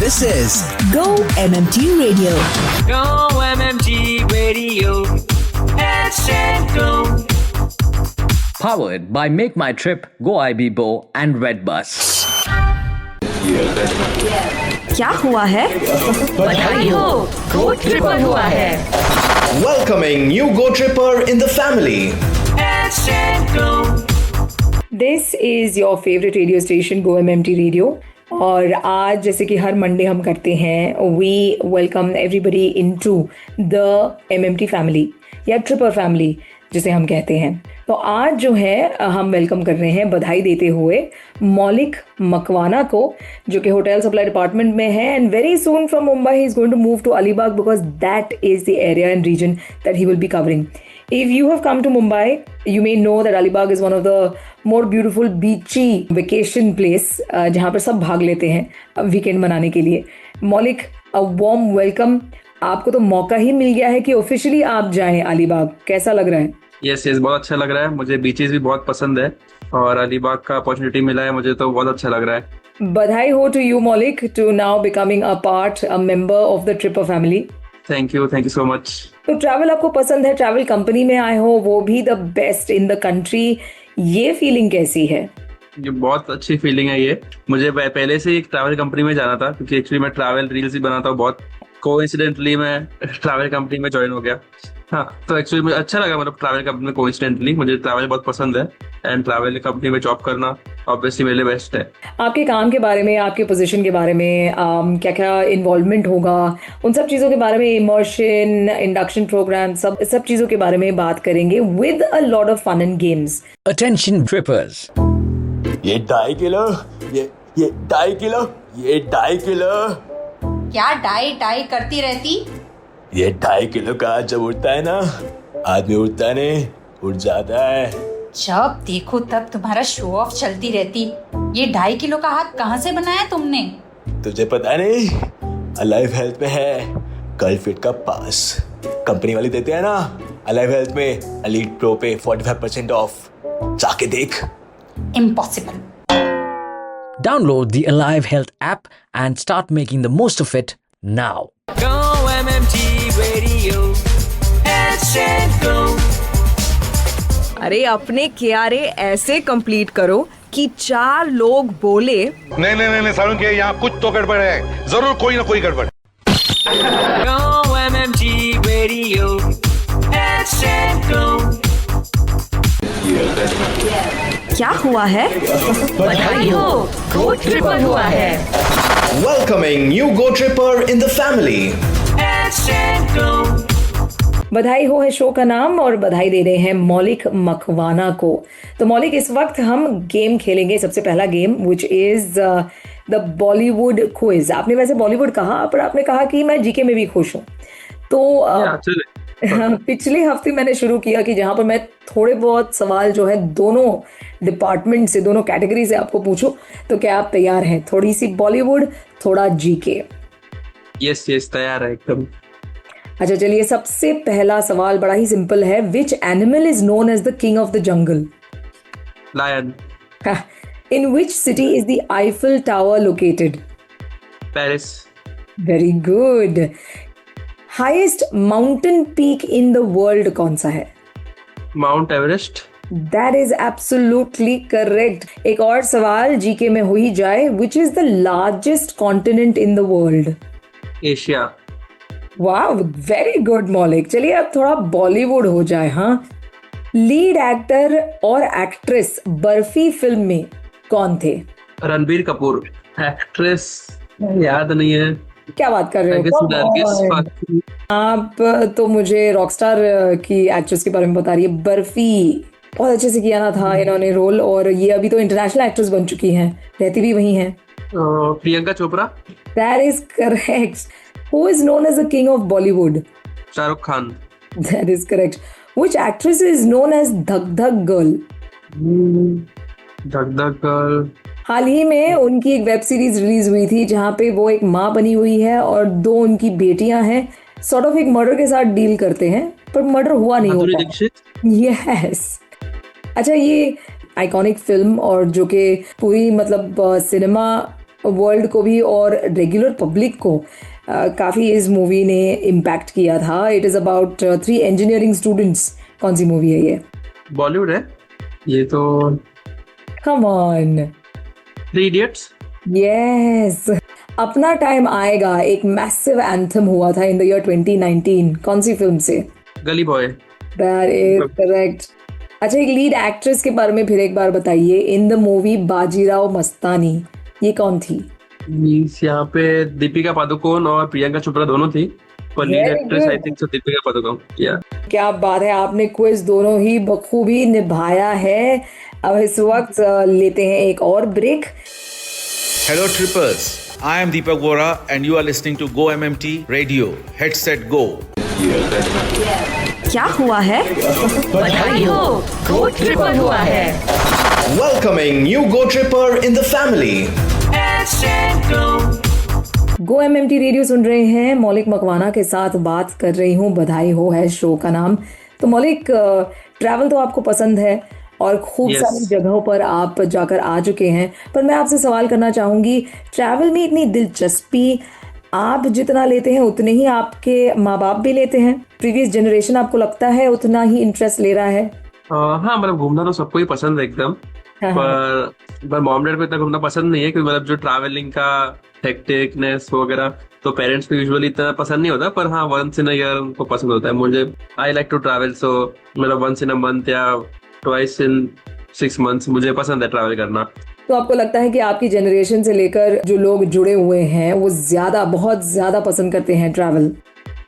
This is Go MMT Radio. Go MMT Radio. Hashtag Go. Powered by Make My Trip, Go IBBO and Redbus. क्या हुआ है? बधाई हो, Go Tripper हुआ है. Welcoming new Go Tripper in the family. Hashtag Go. This is your favorite radio station, Go MMT Radio. और आज जैसे कि हर मंडे हम करते हैं, we welcome everybody into the MMT family या ट्रिपर फैमिली जिसे हम कहते हैं. तो आज जो है हम वेलकम कर रहे हैं बधाई देते हुए मौलिक मकवाना को, जो कि होटल सप्लाई डिपार्टमेंट में है. And very soon from Mumbai he is going to move to Alibag because that is the area and region that he will be covering. If you have come to Mumbai, you may know that Alibag is one of the more beautiful beachy vacation place जहाँ पर सब भाग लेते हैं weekend मनाने के लिए. मौलिक, a warm welcome. आपको तो मौका ही मिल गया है कि ऑफिशियली आप जाएं अलीबाग. कैसा लग रहा है? यस बहुत अच्छा लग रहा है. मुझे बीचेस भी बहुत पसंद है और अलीबाग का अपॉर्चुनिटी मिला है मुझे, तो बहुत अच्छा लग रहा है. बधाई हो to you मौलिक to now becoming a member of the Tripper family. Thank you so much. तो ट्रैवल आपको पसंद है, ट्रैवल कंपनी में आए हो, वो भी the best in the country. ये फीलिंग कैसी है? ये बहुत अच्छी फीलिंग है. ये मुझे पहले से एक ट्रैवल कंपनी में जाना था क्योंकि एक्चुअली मैं ट्रैवल रील्स ही बनाता हूँ बहुत. कोइंसिडेंटली मैं ट्रैवल कंपनी में ज्वाइन हो गया. हाँ, तो एक्चुअली मुझे अच्छा लगा, मतलब ट्रैवल कंपनी में कोइंसिडेंटली. मुझे ट्रैवल बहुत पसंद है एंड ट्रैवल कंपनी में जॉब करना ऑब्वियसली मेरे लिए बेस्ट है. आपके काम के बारे में, आपके पोजीशन के बारे में, क्या क्या इन्वॉल्वमेंट होगा, उन सब चीज़ों के बारे में, इमर्शन, इंडक्शन प्रोग्राम, सब चीज़ों के बारे में बात करेंगे with a lot of fun and games. Attention Trippers. ये 2.5 किलो, ये 2.5 किलो, ये 2.5 किलो. क्या डाई करती रहती? ये 2.5 किलो का जब उठता है ना, आदमी उठता नहीं, उठ जाता है. जब देखो तब तुम्हारा शो ऑफ चलती रहती. ये 2.5 किलो का हाथ कहाँ से बनाया तुमने? तुझे पता नहीं, अलाइव हेल्थ में है गर्ल फिट का पास. कंपनी वाले देते हैं ना अलाइव हेल्थ में एलीट प्रो पे 45% ऑफ. जाके देख. Impossible. Download the Alive Health app and start making the most of it now. Go MMT Radio. Hashtag Go. अरे अपने क्यारे ऐसे कंप्लीट करो कि 4 लोग बोले नहीं सारुण के यहाँ कुछ तो गड़बड़ है, जरूर कोई ना कोई गड़बड़. Go MMT Radio. Hashtag Go. क्या हुआ है? बधाई हो, Go Tripper हुआ है. Welcoming new Go Tripper in the family. Hashtag Go. बधाई हो है शो का नाम और बधाई दे रहे हैं मौलिक मकवाना को. तो मौलिक, इस वक्त हम गेम खेलेंगे. सबसे पहला game which is the Bollywood quiz. आपने वैसे बॉलीवुड कहा, पर आपने कहा कि मैं जीके में भी खुश हूँ. तो पिछले हफ्ते मैंने शुरू किया कि जहां पर मैं थोड़े बहुत सवाल जो है दोनों डिपार्टमेंट से, दोनों कैटेगरी से आपको पूछूं. तो क्या आप तैयार हैं? थोड़ी सी बॉलीवुड, थोड़ा जीके. यस तैयार है एकदम. अच्छा चलिए, सबसे पहला सवाल बड़ा ही सिंपल है. Which animal is known as the king of the jungle? Lion. In which city is the Eiffel Tower located? Paris. Very good. Highest mountain peak in the world कौन सा है? Mount Everest. That is absolutely correct. एक और सवाल GK में हो ही जाए. Which is the largest continent in the world? Asia. वाह, वेरी गुड मौलिक. चलिए अब थोड़ा बॉलीवुड हो जाए. हाँ, लीड एक्टर और एक्ट्रेस बर्फी फिल्म में कौन थे? रणबीर कपूर. एक्ट्रेस याद नहीं है. क्या बात कर रहे हो आप? तो मुझे रॉकस्टार की एक्ट्रेस के बारे में बता रही है. बर्फी बहुत अच्छे से किया ना था इन्होंने रोल, और ये अभी तो इंटरनेशनल एक्ट्रेस बन चुकी हैं, रहती भी वही हैं. Priyanka Chopra. That is correct. Who is known as the king of Bollywood? Shahrukh Khan. That is correct. Which actress is known as Dhak Dhak Girl? धक धक गर्ल. हाल ही में उनकी एक वेब सीरीज रिलीज हुई थी जहां पे वो एक माँ बनी हुई है और 2 उनकी बेटियां हैं. सॉर्ट ऑफ एक मर्डर के साथ डील करते हैं, पर मर्डर हुआ नहीं होता. यस. अच्छा, ये आइकॉनिक फिल्म और जो कि पूरी मतलब सिनेमा वर्ल्ड को भी और रेगुलर पब्लिक को काफ़ी इस मूवी ने इम्पैक्ट किया था. It is about 3 engineering students. कौन सी मूवी है ये? बॉलीवुड है ये तो. Come on. 3 इडियट्स. यस. अपना टाइम आएगा एक मैसिव एंथम हुआ था इन द ईयर 2019. कौन सी फिल्म से? गली बॉय. That is correct. अच्छा, एक लीड एक्ट्रेस के बारे में फिर एक बार बताइए. In the movie Bajirao Mastani, ये कौन थी? यहाँ पे दीपिका पादुकोण और प्रियंका चोपड़ा दोनों थी, पर lead actress I think so Deepika Padukone. या क्या बात है, आपने क्विज दोनों ही बखूबी निभाया है. अब इस वक्त लेते हैं एक और break. Hello trippers, I am Deepak Vora and you are listening to Go MMT Radio. Headset Go. क्या हुआ है? बधाई हो, गो ट्रिपर हुआ है. Welcoming new Go Tripper in the family. Go MMT radio सुन रहे हैं. मौलिक मकवाना के साथ बात कर रही हूँ. बधाई हो है शो का नाम. तो मौलिक, ट्रैवल तो आपको पसंद है और खूब सारी जगहों पर आप जाकर आ चुके हैं, पर मैं आपसे सवाल करना चाहूँगी, ट्रैवल में इतनी दिलचस्पी आप जितना लेते हैं उतने ही आपके माँ बाप भी लेते हैं? प्रीवियस जनरेशन आपको लगता है उतना ही इंटरेस्ट ले रहा है? हाँ, मतलब घूमना तो सबको ही पसंद है एकदम. पर मॉम डैड को इतना घूमना पसंद नहीं है, क्योंकि मतलब जो ट्रैवलिंग का हेक्टिकनेस वगैरह तो पेरेंट्स को यूजुअली इतना पसंद नहीं होता. पर हाँ, वंस इन अ ईयर उनको पसंद होता है. मुझे आई लाइक टू ट्रैवल, सो मतलब वंस इन अ मंथ या ट्वाइस इन 6 months मुझे पसंद है ट्रैवल करना. तो आपको लगता है कि आपकी जनरेशन से लेकर जो लोग जुड़े हुए हैं वो बहुत ज्यादा पसंद करते हैं ट्रैवल?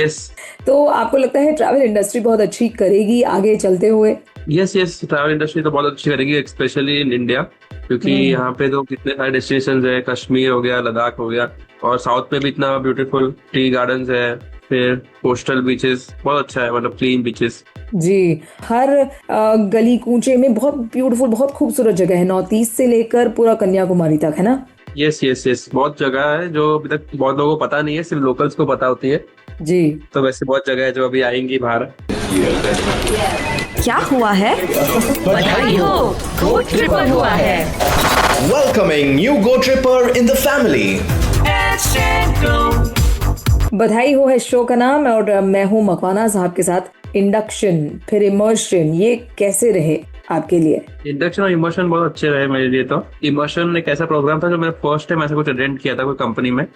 यस. तो आपको लगता है ट्रैवल इंडस्ट्री बहुत अच्छी करेगी आगे चलते हुए? यस, ट्रैवल इंडस्ट्री तो बहुत अच्छी करेगी, स्पेशली इन इंडिया, क्योंकि यहाँ पे तो कितने सारे डेस्टिनेशंस है. कश्मीर हो गया, लद्दाख हो गया, और साउथ में भी इतना ब्यूटीफुल टी गार्डन्स है, फिर कोस्टल बीचेस बहुत अच्छा है, मतलब क्लीन बीचेस. जी, हर गली कूचे में बहुत ब्यूटीफुल, बहुत खूबसूरत जगह है. नॉर्थ ईस्ट से लेकर पूरा कन्याकुमारी तक, है ना? यस, बहुत जगह है जो अभी तक बहुत लोगों को पता नहीं है, सिर्फ लोकल्स को पता होती है. जी. तो वैसे बहुत जगह है जो अभी आएंगी बाहर. क्या हुआ है? बधाई हो, गो ट्रिपर हुआ है. Welcoming new Go Tripper in the family. बधाई हो है शो का नाम, और मैं हूँ मकवाना साहब के साथ. इंडक्शन फिर इमर्शन, ये कैसे रहे आपके लिए? इंडक्शन और इमर्शन बहुत अच्छे रहे मेरे लिए. तो इमर्शन एक ऐसा प्रोग्राम था जो मैंने फर्स्ट टाइम ऐसा कुछ अटेंड किया था कोई कंपनी में.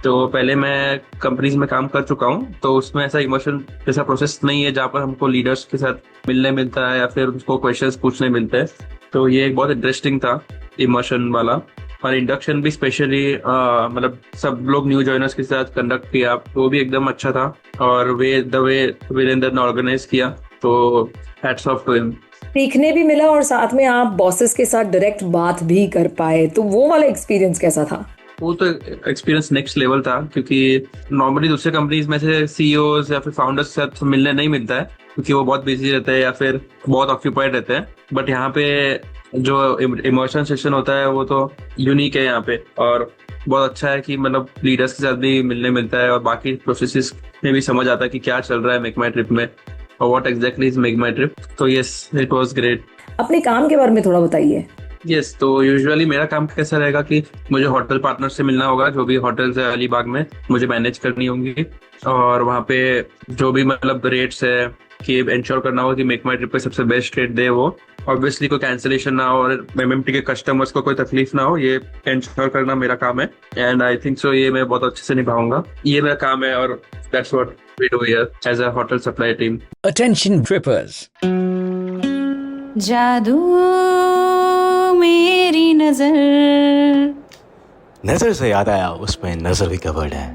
तो पहले मैं कंपनीज में काम कर चुका हूँ, तो उसमें ऐसा इमर्शन जैसा प्रोसेस नहीं है जहाँ पर हमको लीडर्स के साथ मिलने मिलता है या फिर उसको क्वेश्चंस पूछने मिलते हैं. तो ये एक बहुत इंटरेस्टिंग था इमर्शन वाला. और इंडक्शन भी स्पेशली मतलब सब लोग न्यू जॉइनर्स के साथ कंडक्ट किया, वो भी एकदम अच्छा था. और द वे वीरेंद्र ने ऑर्गेनाइज किया, तो हैट्स ऑफ टू हिम. सीखने भी मिला और साथ में आप बॉसेस के साथ डायरेक्ट बात भी कर पाए, तो वो वाला एक्सपीरियंस कैसा था? वो तो एक्सपीरियंस नेक्स्ट लेवल था, क्योंकि नॉर्मली दूसरे कंपनीज में से सीईओज या फिर फाउंडर्स के साथ मिलने नहीं मिलता है, क्योंकि वो बहुत बिजी रहते हैं या फिर बहुत ऑक्यूपाइड रहते हैं. बट यहाँ पे जो इमोशन सेक्शन होता है वो तो यूनिक है यहाँ पे, और बहुत अच्छा है कि मतलब लीडर्स के साथ भी मिलने मिलता है और बाकी प्रोसेसेस में भी समझ आता है कि क्या चल रहा है मेक माई ट्रिप में और what exactly is make my trip. तो यस, इट वाज ग्रेट. अपने काम के बारे में थोड़ा बताइए. यस, तो यूजुअली मेरा काम कैसा रहेगा कि मुझे होटल पार्टनर से मिलना होगा, जो भी होटल्स है अलीबाग में मुझे मैनेज करनी होंगी, और वहाँ पे जो भी मतलब रेट्स है कि इंश्योर करना होगा कि मेक माई ट्रिप पे सबसे बेस्ट रेट दे वो. ऑब्वियसली कोई कैंसिलेशन ना हो और एमएमटी के कस्टमर्स को कोई तकलीफ ना हो, ये इंश्योर करना मेरा काम है. एंड आई थिंक सो ये मैं बहुत अच्छे से निभाऊंगा. ये मेरा काम है और that's what we do here as a hotel supply team. Attention trippers. जादू मेरी नजर से याद आया, उसमें नजर भी कवर्ड है.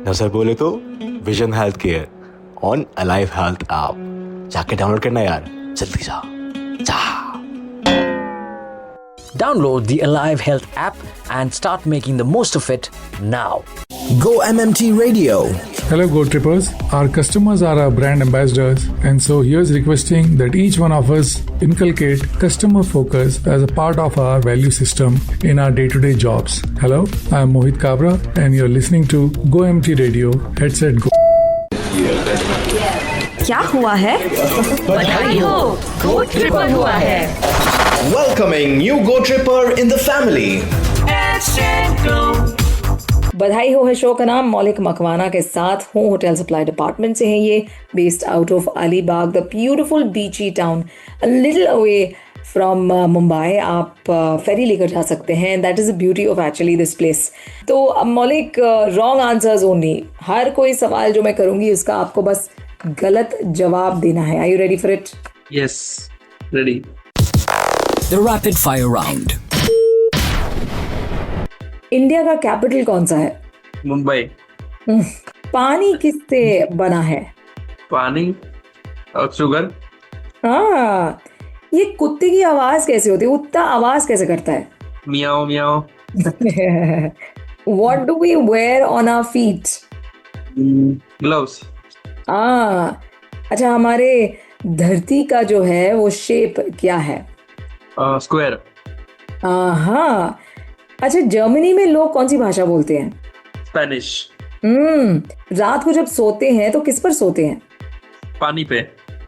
नजर बोले तो vision health care on alive health app. जाके डाउनलोड करना यार, जल्दी जा. Download the Alive Health app and start making the most of it now. Go MMT Radio. Hello Go Trippers, our customers are our brand ambassadors, and so here's requesting that each one of us inculcate customer focus as a part of our value system in our day-to-day jobs. Hello, I am Mohit Kabra and you're listening to Go MMT Radio. Headset Go. क्या हुआ है? बधाई हो, गो tripper हुआ है. Welcoming new Go Tripper in the family. बधाई हो है शो का नाम। मौलिक मकवाना के साथ हूँ, होटल सप्लाई डिपार्टमेंट से हैं ये, based out of Alibaug, the beautiful beachy town, a little away from Mumbai. आप फेरी लेकर जा सकते हैं, that is the beauty of actually this place. तो मौलिक, रॉन्ग आंसर्स ओनली। हर कोई सवाल जो मैं करूँगी उसका आपको बस गलत जवाब देना है। Are you ready for it? Yes, ready. The rapid fire round. India का कैपिटल कौन सा है? मुंबई। पानी किससे बना है? पानी और शुगर। हाँ, ये कुत्ते की आवाज कैसे होती है? कुत्ता आवाज कैसे करता है? Miao Miao. What do we wear on our feet? Gloves. अच्छा, हमारे धरती का जो है वो शेप क्या है? स्क्वायर। हाँ। अच्छा, जर्मनी में लोग कौन सी भाषा बोलते हैं? स्पेनिश। रात को जब सोते हैं तो किस पर सोते हैं? पानी पे।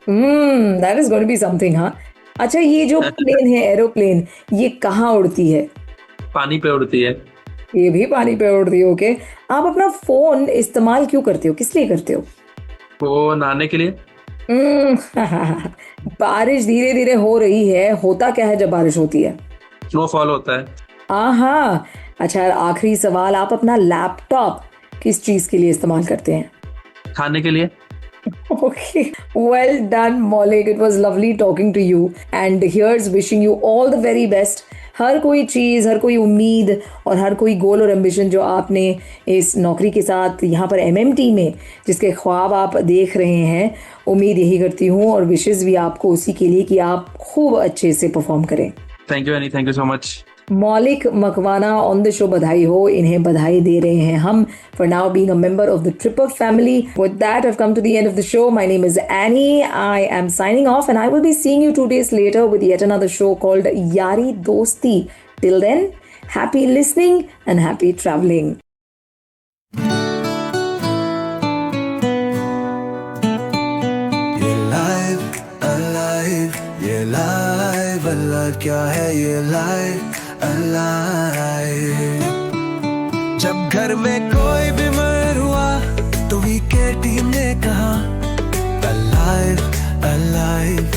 That is going to be something. हाँ, अच्छा, ये जो प्लेन है, एरोप्लेन, ये कहाँ उड़ती है? पानी पे उड़ती है। ये भी पानी पे उड़ती है। ओके, आप अपना फोन इस्तेमाल क्यों करते हो? किस लिए करते हो? वो नहाने के लिए। बारिश धीरे धीरे हो रही है, होता क्या है जब बारिश होती है? स्नोफॉल होता है। हाँ। अच्छा, आखिरी सवाल, आप अपना लैपटॉप किस चीज के लिए इस्तेमाल करते हैं? खाने के लिए। Okay, well done, Maulik. It was lovely talking to you. And here's wishing you all the very best. हर कोई चीज़, हर कोई उम्मीद और हर कोई गोल और एम्बिशन जो आपने इस नौकरी के साथ यहाँ पर MMT में, जिसके ख्वाब आप देख रहे हैं, उम्मीद यही करती हूँ और विशेज़ भी आपको उसी के लिए कि आप खूब अच्छे से परफॉर्म करें। Thank you any, thank you so much. मौलिक मकवाना ऑन द शो, बधाई हो। इन्हें बधाई दे रहे हैं हम for now being a member of the Tripper family. With that, I've come to the end of the show. My name is Annie. I am signing off and I will be seeing you 2 days later with yet another show called Yari Dosti. Till then, happy listening and happy traveling. Alive, क्या है ये life alive? जब घर में कोई बीमार हुआ तो वीके टीम ने कहा alive, alive.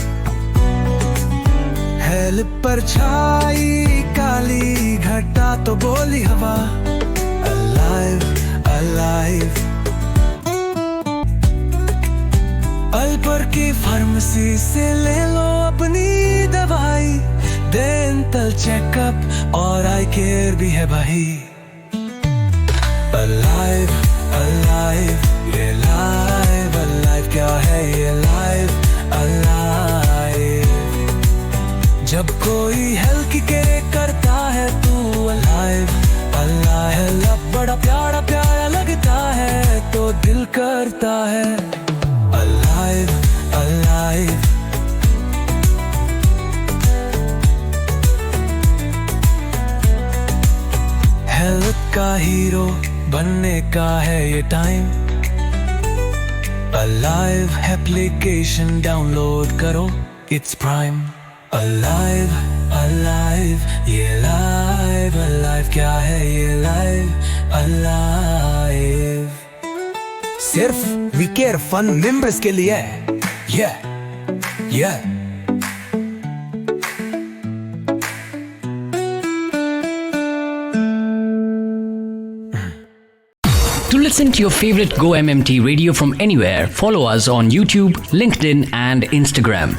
हेल पर छाई काली घटा तो बोली हवा alive, alive. अल्पर की फार्मेसी से ले लो अपनी दवाई, डेंटल चेकअप और आई केयर भी है भाई। Alive, alive, ये live, alive, क्या है ये live, alive. जब कोई हेल्थ की केयर करता है तू alive, alive. लब बड़ा प्यारा प्यारा लगता है तो दिल करता है alive, alive. हेल्थ का हीरो बनने का है ये टाइम। Alive एप्लीकेशन डाउनलोड करो, it's prime. Alive, alive, ये live, alive, क्या है ये live, alive. सिर्फ वी केयर फन मेंबर्स के लिए, yeah, yeah. To listen to your favorite Go MMT radio from anywhere, follow us on YouTube, LinkedIn, and Instagram.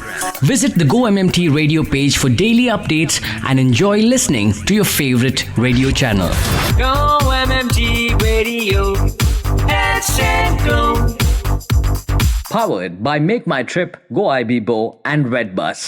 Visit the Go MMT radio page for daily updates and enjoy listening to your favorite radio channel. Go MMT Radio. Let's go. Powered by Make My Trip, Go IB Bo, and Redbus.